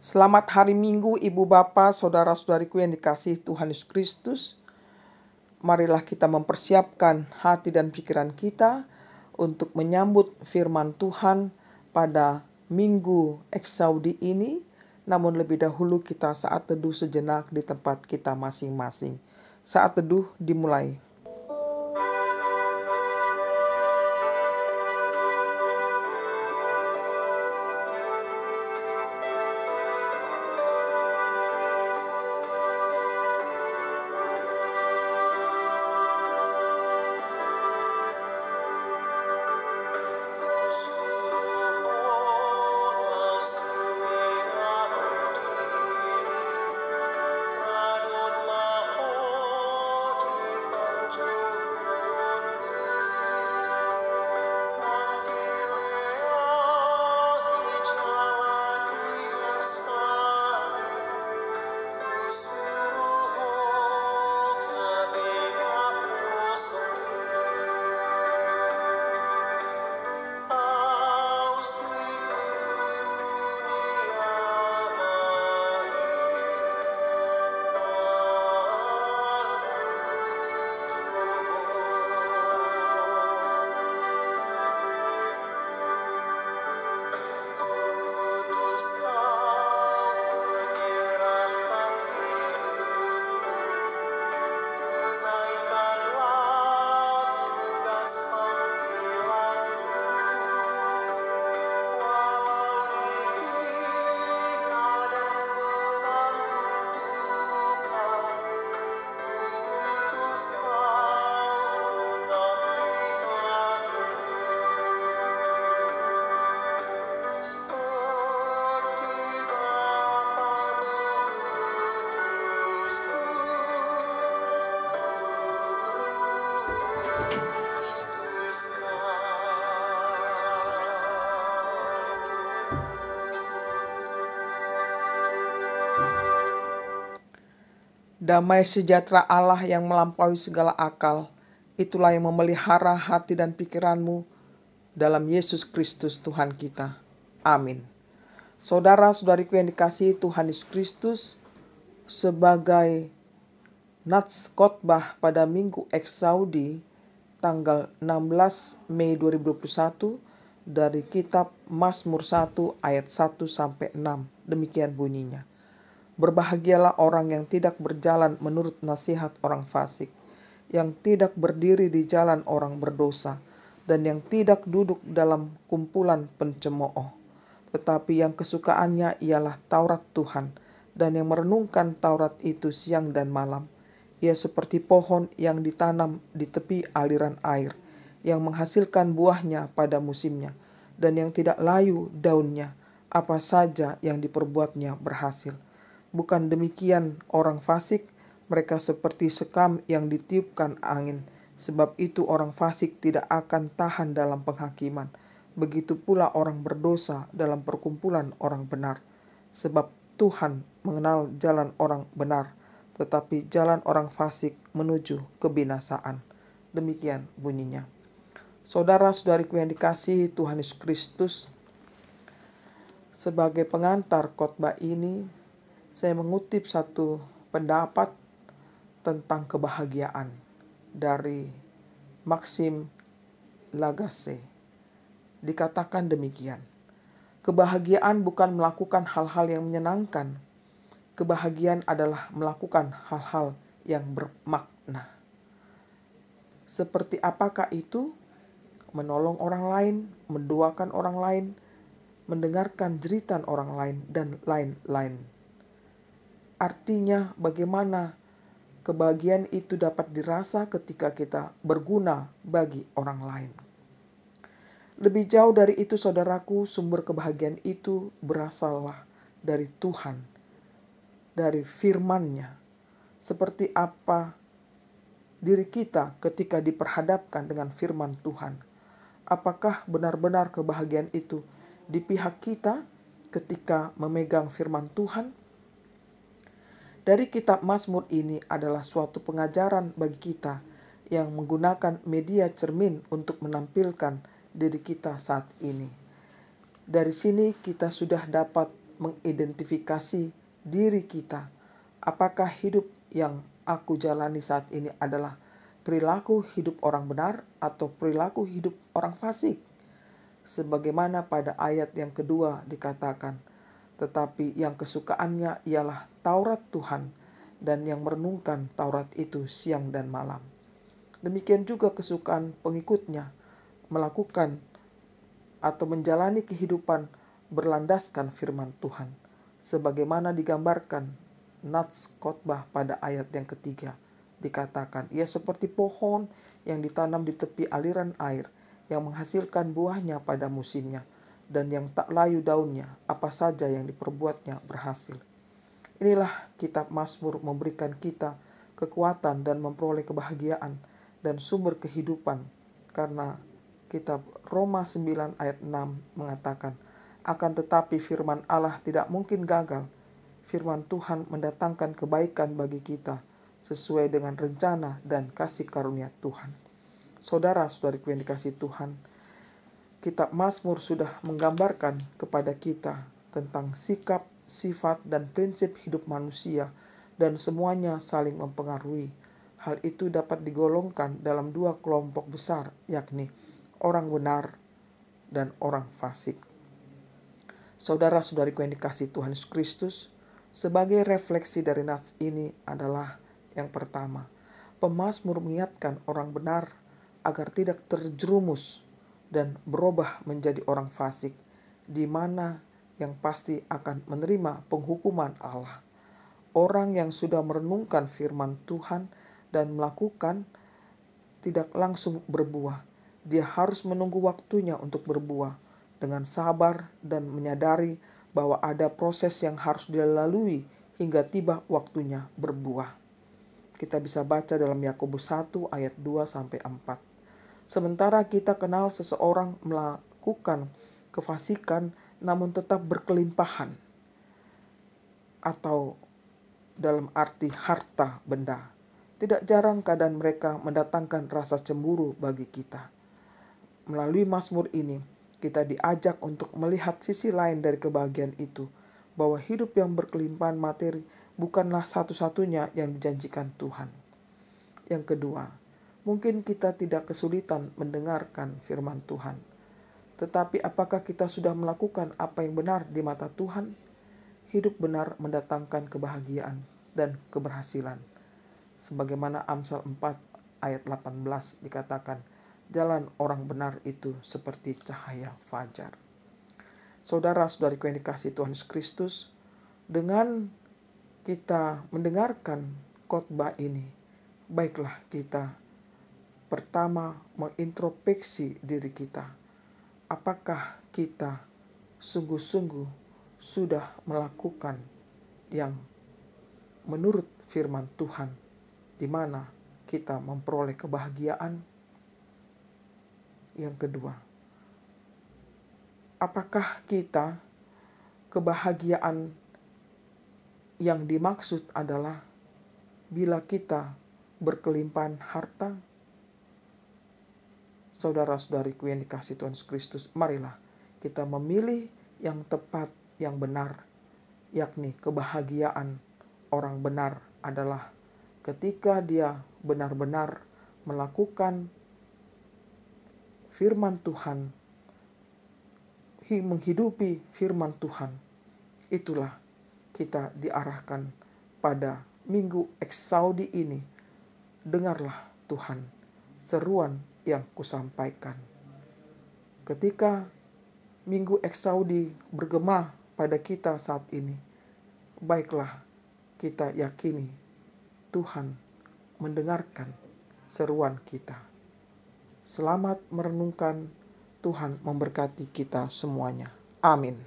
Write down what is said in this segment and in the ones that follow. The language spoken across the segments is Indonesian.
Selamat hari Minggu, Ibu Bapa, Saudara-saudariku yang dikasihi Tuhan Yesus Kristus. Marilah kita mempersiapkan hati dan pikiran kita untuk menyambut firman Tuhan pada Minggu Eksaudi ini. Namun lebih dahulu kita saat teduh sejenak di tempat kita masing-masing. Saat teduh dimulai. Damai sejahtera Allah yang melampaui segala akal, itulah yang memelihara hati dan pikiranmu dalam Yesus Kristus Tuhan kita. Amin. Saudara-saudariku yang dikasihi Tuhan Yesus Kristus, sebagai nats khotbah pada Minggu Eksaudi tanggal 16 Mei 2021 dari kitab Mazmur 1 ayat 1 sampai 6. Demikian bunyinya. Berbahagialah orang yang tidak berjalan menurut nasihat orang fasik, yang tidak berdiri di jalan orang berdosa, dan yang tidak duduk dalam kumpulan pencemooh. Tetapi yang kesukaannya ialah Taurat Tuhan, dan yang merenungkan Taurat itu siang dan malam. Ia seperti pohon yang ditanam di tepi aliran air, yang menghasilkan buahnya pada musimnya, dan yang tidak layu daunnya, apa saja yang diperbuatnya berhasil. Bukan demikian orang fasik, mereka seperti sekam yang ditiupkan angin. Sebab itu orang fasik tidak akan tahan dalam penghakiman. Begitu pula orang berdosa dalam perkumpulan orang benar. Sebab Tuhan mengenal jalan orang benar, tetapi jalan orang fasik menuju kebinasaan. Demikian bunyinya. Saudara-saudariku yang dikasihi Tuhan Yesus Kristus, sebagai pengantar khotbah ini, saya mengutip satu pendapat tentang kebahagiaan dari Maxime Lagacé. Dikatakan demikian, kebahagiaan bukan melakukan hal-hal yang menyenangkan. Kebahagiaan adalah melakukan hal-hal yang bermakna. Seperti apakah itu? Menolong orang lain, mendoakan orang lain, mendengarkan jeritan orang lain, dan lain-lain. Artinya bagaimana kebahagiaan itu dapat dirasa ketika kita berguna bagi orang lain. Lebih jauh dari itu saudaraku, sumber kebahagiaan itu berasallah dari Tuhan, dari firman-Nya. Seperti apa diri kita ketika diperhadapkan dengan firman Tuhan. Apakah benar-benar kebahagiaan itu di pihak kita ketika memegang firman Tuhan? Dari kitab Mazmur ini adalah suatu pengajaran bagi kita yang menggunakan media cermin untuk menampilkan diri kita saat ini. Dari sini kita sudah dapat mengidentifikasi diri kita. Apakah hidup yang aku jalani saat ini adalah perilaku hidup orang benar atau perilaku hidup orang fasik? Sebagaimana pada ayat yang kedua dikatakan, tetapi yang kesukaannya ialah Taurat Tuhan, dan yang merenungkan Taurat itu siang dan malam. Demikian juga kesukaan pengikutnya melakukan atau menjalani kehidupan berlandaskan firman Tuhan, sebagaimana digambarkan nats khotbah pada ayat yang ketiga. Dikatakan, ia seperti pohon yang ditanam di tepi aliran air, yang menghasilkan buahnya pada musimnya, dan yang tak layu daunnya, apa saja yang diperbuatnya berhasil. Inilah kitab Mazmur memberikan kita kekuatan dan memperoleh kebahagiaan dan sumber kehidupan, karena kitab Roma 9 ayat 6 mengatakan, akan tetapi firman Allah tidak mungkin gagal. Firman Tuhan mendatangkan kebaikan bagi kita sesuai dengan rencana dan kasih karunia Tuhan. Saudara-saudariku yang dikasihi Tuhan, kitab Mazmur sudah menggambarkan kepada kita tentang sikap, sifat, dan prinsip hidup manusia, dan semuanya saling mempengaruhi. Hal itu dapat digolongkan dalam dua kelompok besar, yakni orang benar dan orang fasik. Saudara-saudariku yang dikasihi Tuhan Yesus Kristus, sebagai refleksi dari nats ini adalah yang pertama, pemazmur mengingatkan orang benar agar tidak terjerumus dan berubah menjadi orang fasik, di mana yang pasti akan menerima penghukuman Allah. Orang yang sudah merenungkan firman Tuhan dan melakukan tidak langsung berbuah. Dia harus menunggu waktunya untuk berbuah dengan sabar dan menyadari bahwa ada proses yang harus dilalui hingga tiba waktunya berbuah. Kita bisa baca dalam Yakobus 1 ayat 2-4. Sementara kita kenal seseorang melakukan kefasikan namun tetap berkelimpahan, atau dalam arti harta benda. Tidak jarang keadaan mereka mendatangkan rasa cemburu bagi kita. Melalui Mazmur ini, kita diajak untuk melihat sisi lain dari kebahagiaan itu, bahwa hidup yang berkelimpahan materi bukanlah satu-satunya yang dijanjikan Tuhan. Yang kedua, mungkin kita tidak kesulitan mendengarkan firman Tuhan. Tetapi apakah kita sudah melakukan apa yang benar di mata Tuhan? Hidup benar mendatangkan kebahagiaan dan keberhasilan. Sebagaimana Amsal 4 ayat 18 dikatakan, jalan orang benar itu seperti cahaya fajar. Saudara-saudariku yang dikasihi Tuhan Yesus Kristus, dengan kita mendengarkan khotbah ini, baiklah kita pertama mengintrospeksi diri kita. Apakah kita sungguh-sungguh sudah melakukan yang menurut firman Tuhan, di mana kita memperoleh kebahagiaan? Yang kedua, apakah kita kebahagiaan yang dimaksud adalah bila kita berkelimpahan harta? Saudara-saudariku yang dikasihi Tuhan Yesus Kristus, marilah kita memilih yang tepat, yang benar, yakni kebahagiaan orang benar adalah ketika dia benar-benar melakukan firman Tuhan, menghidupi firman Tuhan. Itulah kita diarahkan pada Minggu Eksaudi ini. Dengarlah Tuhan seruan yang kusampaikan. Ketika Minggu Eksaudi bergema pada kita saat ini, baiklah kita yakini Tuhan mendengarkan seruan kita. Selamat merenungkan. Tuhan memberkati kita semuanya. Amin.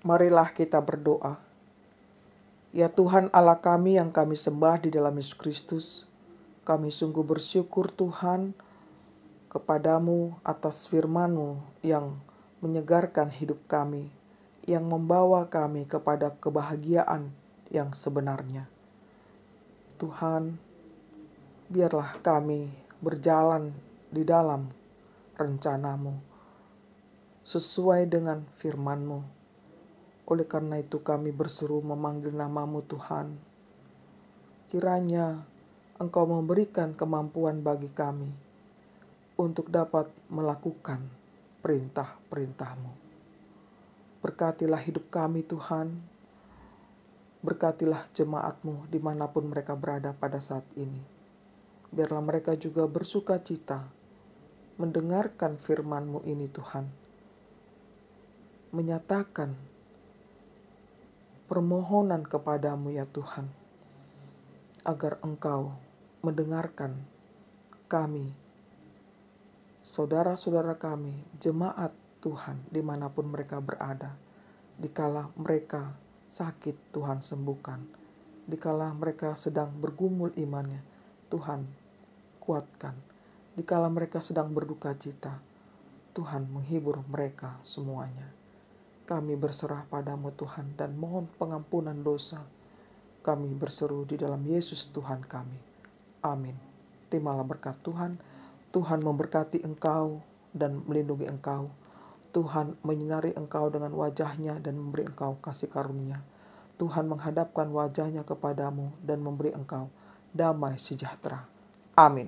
Marilah kita berdoa. Ya Tuhan Allah kami yang kami sembah di dalam Yesus Kristus, kami sungguh bersyukur Tuhan kepadamu atas firman-Mu yang menyegarkan hidup kami, yang membawa kami kepada kebahagiaan yang sebenarnya. Tuhan, biarlah kami berjalan di dalam rencana-Mu, sesuai dengan firman-Mu. Oleh karena itu kami berseru memanggil nama-Mu Tuhan. Kiranya Engkau memberikan kemampuan bagi kami untuk dapat melakukan perintah-perintah-Mu. Berkatilah hidup kami Tuhan. Berkatilah jemaat-Mu dimanapun mereka berada pada saat ini. Biarlah mereka juga bersuka cita mendengarkan firman-Mu ini Tuhan. Menyatakan permohonan kepadamu ya Tuhan, agar Engkau mendengarkan kami, saudara-saudara kami, jemaat Tuhan dimanapun mereka berada. Dikala mereka sakit, Tuhan sembuhkan. Dikala mereka sedang bergumul imannya, Tuhan kuatkan. Dikala mereka sedang berduka cita, Tuhan menghibur mereka semuanya. Kami berserah padamu Tuhan dan mohon pengampunan dosa. Kami berseru di dalam Yesus Tuhan kami. Amin. Terimalah berkat Tuhan. Tuhan memberkati engkau dan melindungi engkau. Tuhan menyinari engkau dengan wajah-Nya dan memberi engkau kasih karunia. Tuhan menghadapkan wajah-Nya kepadamu dan memberi engkau damai sejahtera. Amin.